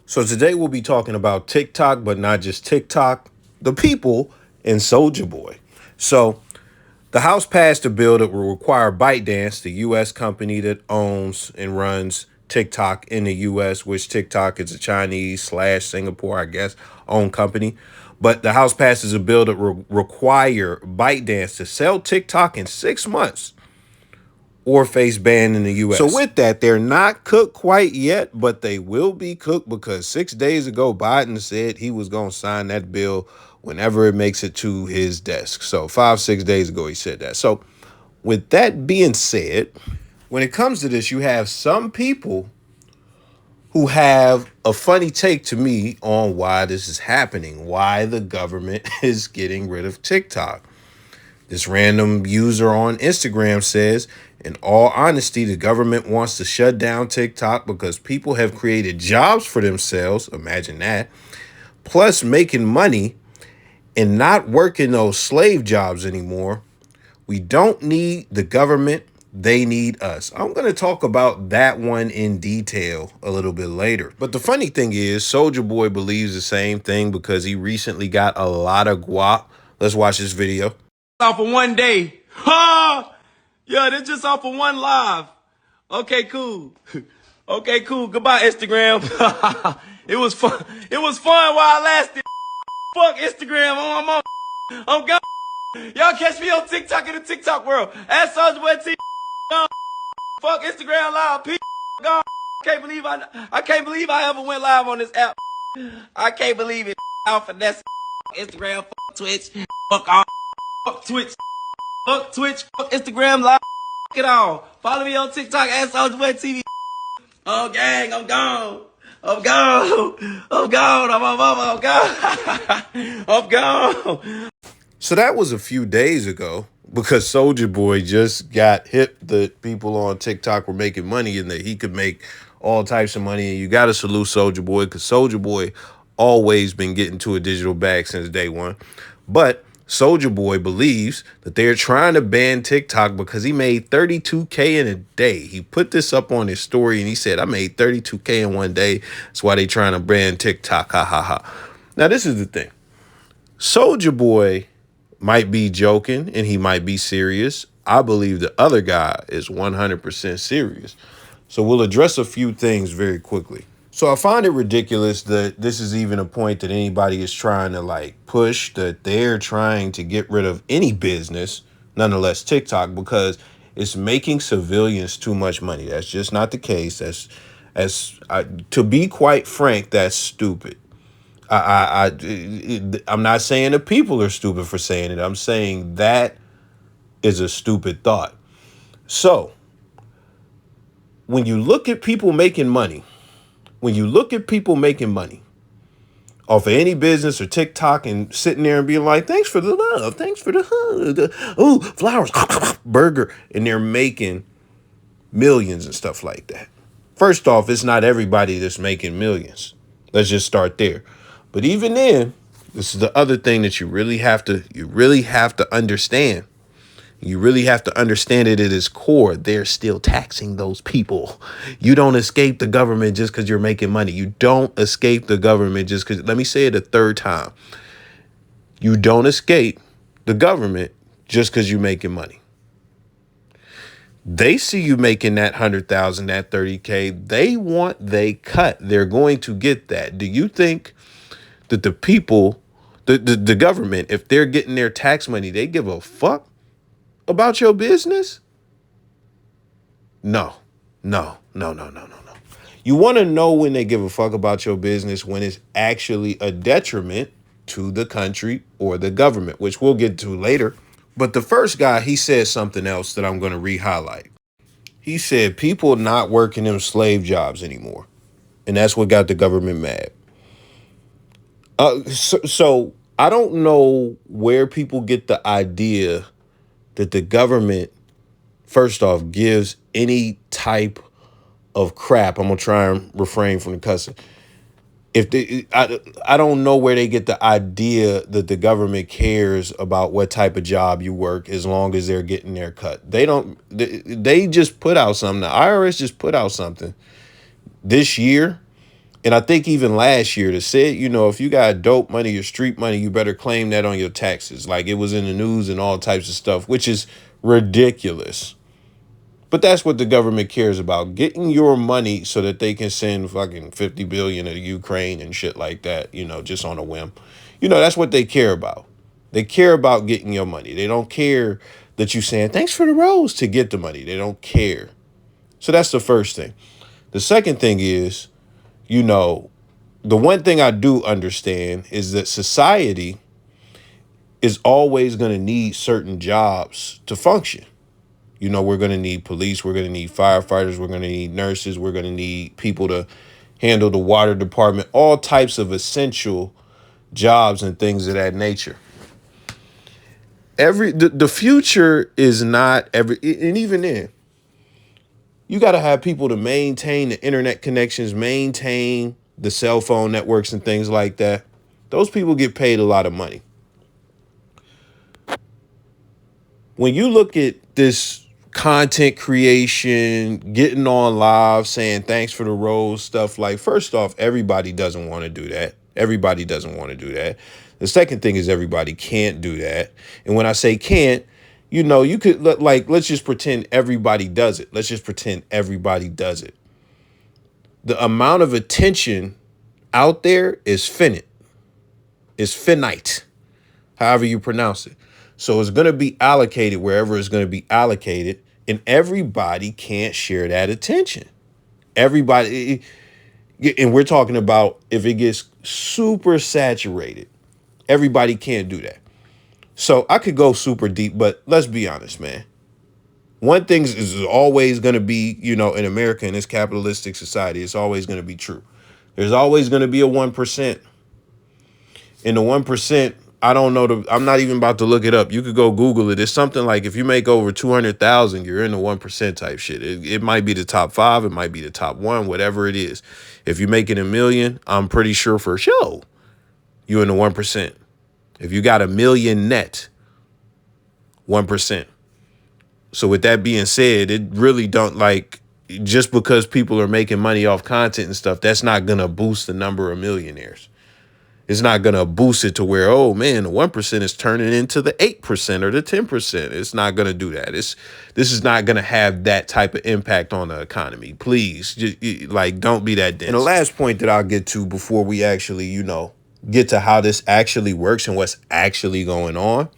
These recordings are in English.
So today we'll be talking about TikTok, but not just TikTok, the people, and Soulja Boy. So the House passed a bill that will require ByteDance, the U.S. company that owns and runs TikTok in the U.S., which TikTok is a Chinese slash Singapore, I guess, owned company. But the House passes a bill that will require ByteDance to sell TikTok in 6 months or face ban in the U.S. So with that, they're not cooked quite yet, but they will be cooked because 6 days ago, Biden said he was going to sign that bill whenever it makes it to his desk. So 5, 6 days ago, he said that. So with that being said, when it comes to this, you have some people who have a funny take to me on why this is happening, why the government is getting rid of TikTok. This random user on Instagram says, in all honesty, the government wants to shut down TikTok because people have created jobs for themselves. Imagine that. Plus making money and not working those slave jobs anymore. We don't need the government. They need us. I'm going to talk about that one in detail a little bit later. But the funny thing is, Soulja Boy believes the same thing because he recently got a lot of guap. Let's watch this video. Off of one day. Ha! Yeah, this just off of one live. Okay, cool. Okay, cool. Goodbye, Instagram. It was fun. It was fun while I lasted. Fuck Instagram. I'm gone. Y'all catch me on TikTok in the TikTok world. At Soulja Boy TV. Fuck Instagram live. Peace. Gone. I can't believe I ever went live on this app. I can't believe it. Out for that Instagram. Fuck Twitch. Fuck all. Fuck Twitch. Fuck Twitch, fuck Instagram, live, fuck it all. Follow me on TikTok at Soulja Boy TV. Oh, gang, I'm gone. I'm gone. I'm gone. I'm gone. I'm gone. So that was a few days ago because Soulja Boy just got hip that people on TikTok were making money and that he could make all types of money. And you got to salute Soulja Boy because Soulja Boy always been getting to a digital bag since day one. But Soulja Boy believes that they're trying to ban TikTok because he made $32K in a day. He put this up on his story and he said, I made $32K in one day. That's why they trying to ban TikTok. Ha ha ha. Now, this is the thing. Soulja Boy might be joking and he might be serious. I believe the other guy is 100% serious. So we'll address a few things very quickly. So I find it ridiculous that this is even a point that anybody is trying to like push, that they're trying to get rid of any business, nonetheless TikTok, because it's making civilians too much money. That's just not the case. To be quite frank, that's stupid. I'm not saying the people are stupid for saying it. I'm saying that is a stupid thought. So when you look at people making money, off of any business or TikTok and sitting there and being like, thanks for the love, thanks for the hug, ooh, flowers, burger, and they're making millions and stuff like that. First off, it's not everybody that's making millions. Let's just start there. But even then, this is the other thing that you really have to understand. You really have to understand it at its core. They're still taxing those people. You don't escape the government just because you're making money. You don't escape the government just because, let me say it a third time. You don't escape the government just because you're making money. They see you making that 100,000, that 30K. They want they cut. They're going to get that. Do you think that the people, the government, if they're getting their tax money, they give a fuck about your business? No. You want to know when they give a fuck about your business, when it's actually a detriment to the country or the government, which we'll get to later. But the first guy, he said something else that I'm going to re-highlight. He said people not working them slave jobs anymore. And that's what got the government mad. So I don't know where people get the idea that the government, first off, gives any type of crap. I'm going to try and refrain from the cussing. I don't know where they get the idea that the government cares about what type of job you work as long as they're getting their cut. They just put out something. The IRS just put out something this year And I think even last year they said, if you got dope money or street money, you better claim that on your taxes. Like it was in the news and all types of stuff, which is ridiculous. But that's what the government cares about, getting your money so that they can send fucking 50 billion to Ukraine and shit like that, just on a whim. That's what they care about. They care about getting your money. They don't care that you saying thanks for the rose to get the money. They don't care. So that's the first thing. The second thing is, the one thing I do understand is that society is always going to need certain jobs to function. We're going to need police, we're going to need firefighters, we're going to need nurses, we're going to need people to handle the water department, all types of essential jobs and things of that nature. The future is not and even then, you got to have people to maintain the internet connections, maintain the cell phone networks and things like that. Those people get paid a lot of money. When you look at this content creation, getting on live, saying thanks for the rose stuff, like, first off, everybody doesn't want to do that. Everybody doesn't want to do that. The second thing is everybody can't do that. And when I say can't, you could, like, let's just pretend everybody does it. Let's just pretend everybody does it. The amount of attention out there is finite. It's finite, however you pronounce it. So it's going to be allocated wherever it's going to be allocated, and everybody can't share that attention. Everybody, and we're talking about if it gets super saturated, everybody can't do that. So I could go super deep, but let's be honest, man. One thing is always going to be, in America, in this capitalistic society, it's always going to be true. There's always going to be a 1%. And the 1%, I don't know. I'm not even about to look it up. You could go Google it. It's something like if you make over 200,000, you're in the 1% type shit. It might be the top 5. It might be the top 1, whatever it is. If you're making $1 million, I'm pretty sure for sure you're in the 1%. If you got $1 million net, 1%. So with that being said, it really don't, like, just because people are making money off content and stuff, that's not going to boost the number of millionaires. It's not going to boost it to where, oh man, the 1% is turning into the 8% or the 10%. It's not going to do that. This is not going to have that type of impact on the economy. Please, like, don't be that dense. And the last point that I'll get to before we actually, get to how this actually works and what's actually going on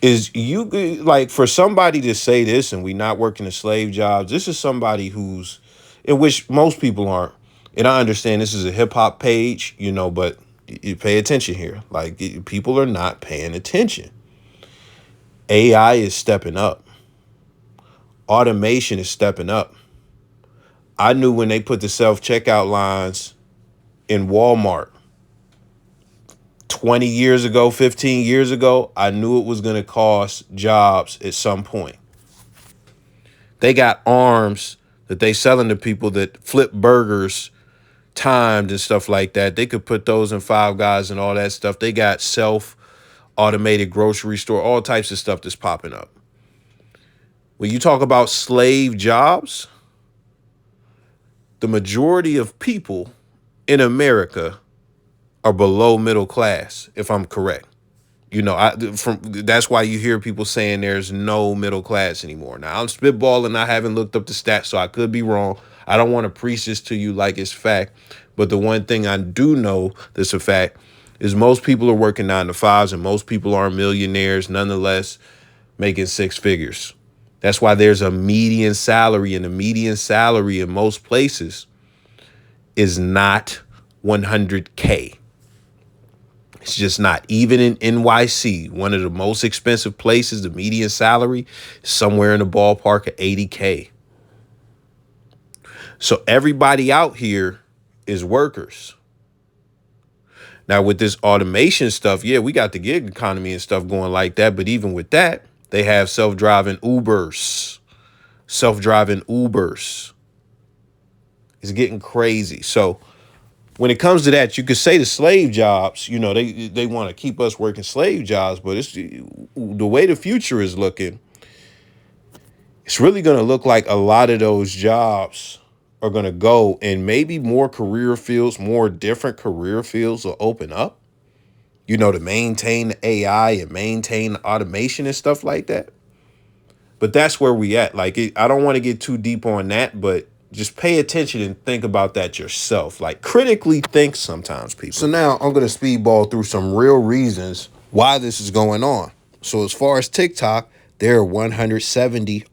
is, like, for somebody to say this and we not working the slave jobs, this is somebody who's, in which most people aren't. And I understand this is a hip hop page, but you pay attention here. Like, people are not paying attention. AI is stepping up. Automation is stepping up. I knew when they put the self-checkout lines in Walmart 20 years ago, 15 years ago, I knew it was going to cost jobs at some point. They got arms that they selling to people that flip burgers timed and stuff like that. They could put those in Five Guys and all that stuff. They got self-automated grocery store, all types of stuff that's popping up. When you talk about slave jobs, the majority of people in America are below middle class, if I'm correct. That's why you hear people saying there's no middle class anymore. Now, I'm spitballing. I haven't looked up the stats, so I could be wrong. I don't want to preach this to you like it's fact. But the one thing I do know that's a fact is most people are working 9 to 5s and most people are millionaires, nonetheless, making 6 figures. That's why there's a median salary, and the median salary in most places is not 100K. It's just not. Even in NYC, one of the most expensive places, the median salary is somewhere in the ballpark of 80K. So everybody out here is workers. Now, with this automation stuff, yeah, we got the gig economy and stuff going like that. But even with that, they have self-driving Ubers. Self-driving Ubers. It's getting crazy. So when it comes to that, you could say the slave jobs, they want to keep us working slave jobs, but it's the way the future is looking. It's really going to look like a lot of those jobs are going to go, and maybe more career fields, more different career fields will open up, to maintain the AI and maintain the automation and stuff like that. But that's where we at. Like, I don't want to get too deep on that, but just pay attention and think about that yourself. Like, critically think sometimes, people. So now I'm going to speedball through some real reasons why this is going on. So as far as TikTok, there are 170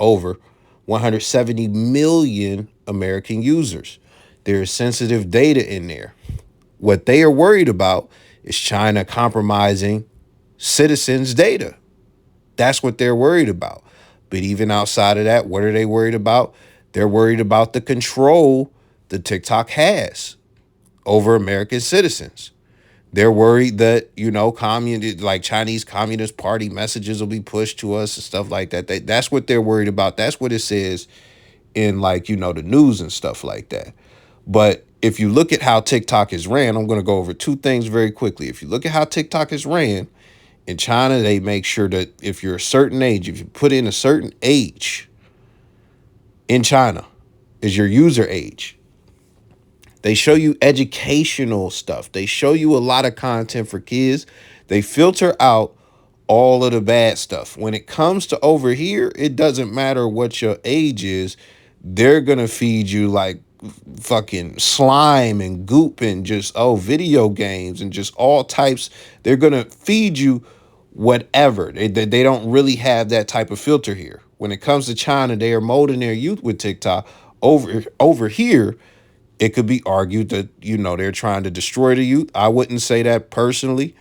million American users. There's sensitive data in there. What they are worried about is China compromising citizens' data. That's what they're worried about. But even outside of that, what are they worried about? They're worried about the control that TikTok has over American citizens. They're worried that, like Chinese Communist Party messages will be pushed to us and stuff like that. That's what they're worried about. That's what it says in, like, the news and stuff like that. But if you look at how TikTok is ran, I'm going to go over two things very quickly. If you look at how TikTok is ran, in China, they make sure that if you're a certain age, if you put in a certain age in China is your user age, they show you educational stuff. They show you a lot of content for kids. They filter out all of the bad stuff. When it comes to over here, it doesn't matter what your age is. They're going to feed you like fucking slime and goop and just, video games and just all types. They're going to feed you whatever. They don't really have that type of filter here. When it comes to China, they are molding their youth with TikTok. Over here, it could be argued that, they're trying to destroy the youth. I wouldn't say that personally,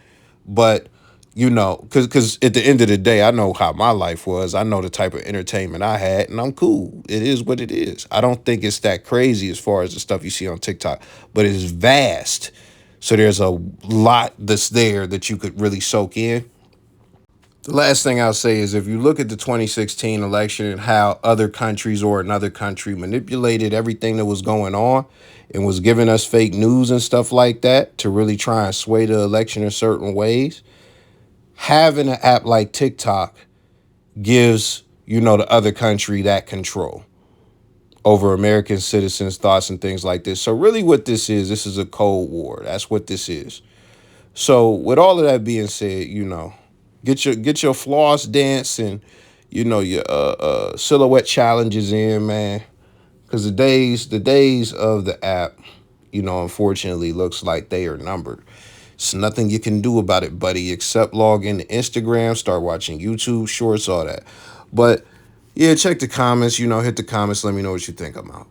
but, because at the end of the day, I know how my life was. I know the type of entertainment I had, and I'm cool. It is what it is. I don't think it's that crazy as far as the stuff you see on TikTok, but it is vast. So there's a lot that's there that you could really soak in. The last thing I'll say is if you look at the 2016 election and how other countries or another country manipulated everything that was going on and was giving us fake news and stuff like that to really try and sway the election in certain ways, having an app like TikTok gives, the other country that control over American citizens' thoughts and things like this. So really what this is a Cold War. That's what this is. So with all of that being said, get your floss dance and your silhouette challenges in, man, because the days of the app, unfortunately looks like they are numbered. It's nothing you can do about it, buddy, except log into Instagram, start watching YouTube shorts, all that. But yeah, check the comments, hit the comments, let me know what you think. I'm out.